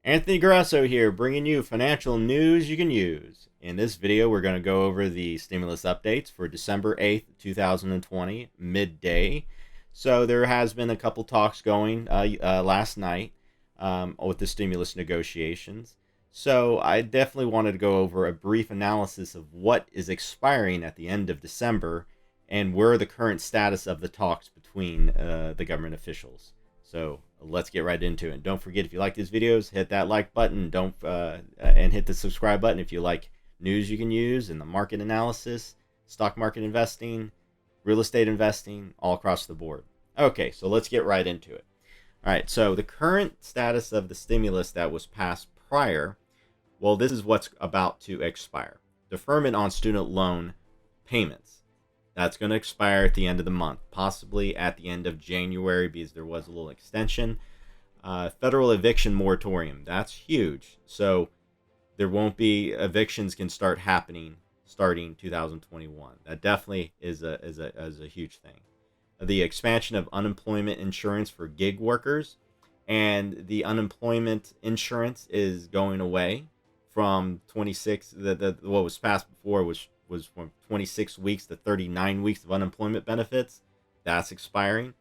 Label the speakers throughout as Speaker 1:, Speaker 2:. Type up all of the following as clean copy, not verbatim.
Speaker 1: Anthony Grasso here, bringing you financial news you can use. In this video, we're going to go over the stimulus updates for December 8th, 2020, midday. So there has been a couple talks going last night with the stimulus negotiations. So I definitely wanted to go over a brief analysis of what is expiring at the end of December and where the current status of the talks between the government officials. So let's get right into it. Don't forget, if you like these videos, hit that like button. Don't and hit the subscribe button if you like news you can use in the market analysis, stock market investing, real estate investing, all across the board. Okay, so let's get right into it. All right, so the current status of the stimulus that was passed prior, well, this is what's about to expire. Deferment on student loan payments. That's going to expire at the end of the month, possibly at the end of January because there was a little extension. Federal eviction moratorium. That's huge. So there won't be evictions can start happening starting 2021. That definitely is a huge thing. The expansion of unemployment insurance for gig workers, and the unemployment insurance is going away from 26. What was passed before was from 26 weeks to 39 weeks of unemployment benefits. That's expiring.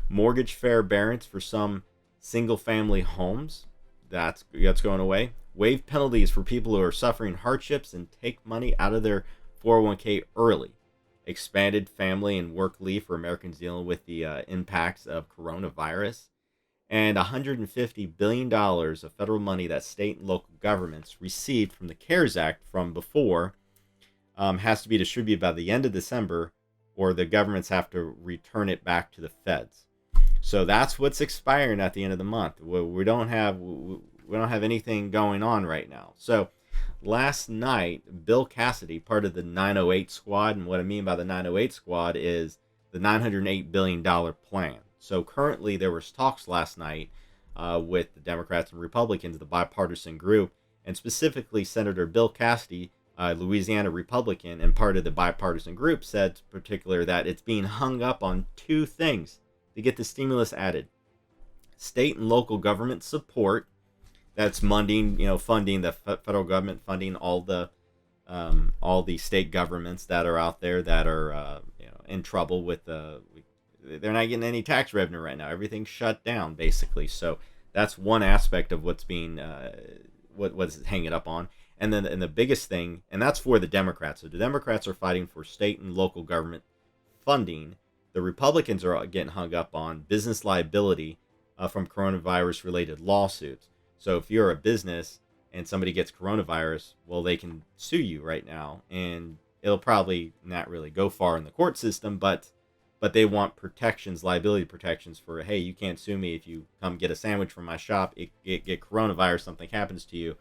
Speaker 1: Mortgage forbearance for some single family homes. That's going away. Waived penalties for people who are suffering hardships and take money out of their 401k early. Expanded family and work leave for Americans dealing with the impacts of coronavirus. And $150 billion of federal money that state and local governments received from the CARES Act from before has to be distributed by the end of December, or the governments have to return it back to the feds. So that's what's expiring at the end of the month. We don't have anything going on right now. So last night, Bill Cassidy, part of the 908 squad, and what I mean by the 908 squad is the $908 billion plan. So currently, there was talks last night with the Democrats and Republicans, the bipartisan group, and specifically Senator Bill Cassidy, Louisiana Republican and part of the bipartisan group, said in particular that it's being hung up on two things to get the stimulus added: state and local government support, that's funding the federal government, funding all the state governments that are out there that are in trouble with they're not getting any tax revenue right now. Everything's shut down basically. So that's one aspect of what's being what's hanging up on. And the biggest thing, and that's for the Democrats. So the Democrats are fighting for state and local government funding. The Republicans are getting hung up on business liability from coronavirus-related lawsuits. So if you're a business and somebody gets coronavirus, well, they can sue you right now, and it'll probably not really go far in the court system, but they want protections, liability protections for, hey, you can't sue me if you come get a sandwich from my shop, get coronavirus, something happens to you,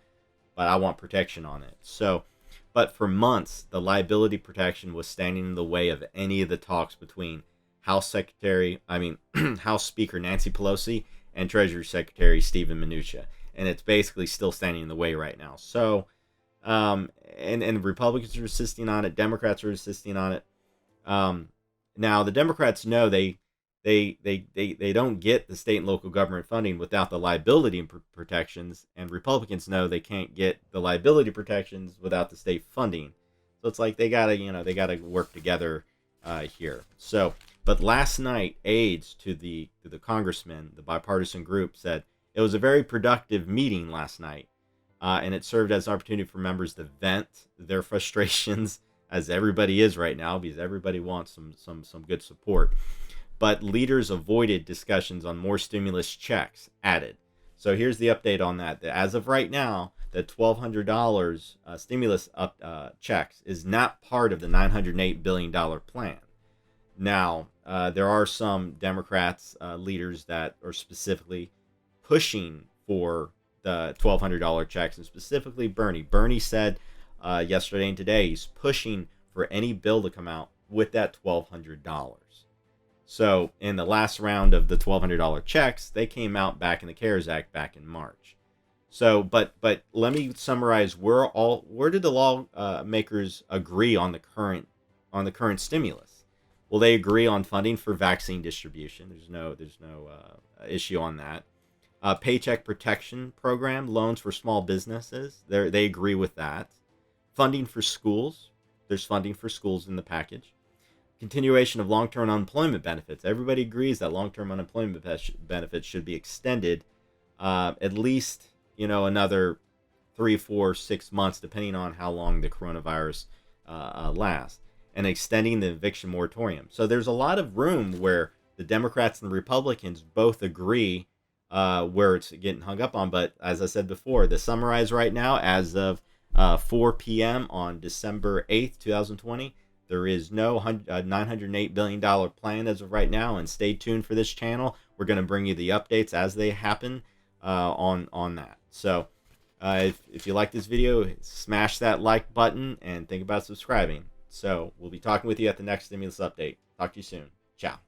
Speaker 1: but I want protection on it. So, but for months, the liability protection was standing in the way of any of the talks between House Speaker Nancy Pelosi and Treasury Secretary Steven Mnuchin. And it's basically still standing in the way right now. So, and Republicans are insisting on it. Democrats are insisting on it. Now, the Democrats know they don't get the state and local government funding without the liability protections, and Republicans know they can't get the liability protections without the state funding. So it's like they gotta work together here. So, but last night, aides to the congressmen, the bipartisan group, said it was a very productive meeting last night, and it served as an opportunity for members to vent their frustrations, as everybody is right now, because everybody wants some good support. But leaders avoided discussions on more stimulus checks added. So here's the update on that. As of right now, the $1,200 stimulus checks is not part of the $908 billion plan. Now, there are some Democrats leaders that are specifically pushing for the $1,200 checks, and specifically Bernie. Bernie said yesterday and today he's pushing for any bill to come out with that $1,200. So in the last round of the $1,200 checks, they came out back in the CARES Act back in March. So, but let me summarize where did the lawmakers agree on the current stimulus? Well, they agree on funding for vaccine distribution. There's no issue on that. Paycheck protection program, loans for small businesses. They agree with that. Funding for schools. There's funding for schools in the package. Continuation of long-term unemployment benefits. Everybody agrees that long-term unemployment benefits should be extended at least, another 3, 4, 6 months, depending on how long the coronavirus lasts, and extending the eviction moratorium. So there's a lot of room where the Democrats and the Republicans both agree where it's getting hung up on. But as I said before, the summarize right now, as of 4 p.m. on December 8th, 2020, there is no $908 billion plan as of right now. And stay tuned for this channel. We're going to bring you the updates as they happen on that. So if you like this video, smash that like button and think about subscribing. So we'll be talking with you at the next stimulus update. Talk to you soon. Ciao.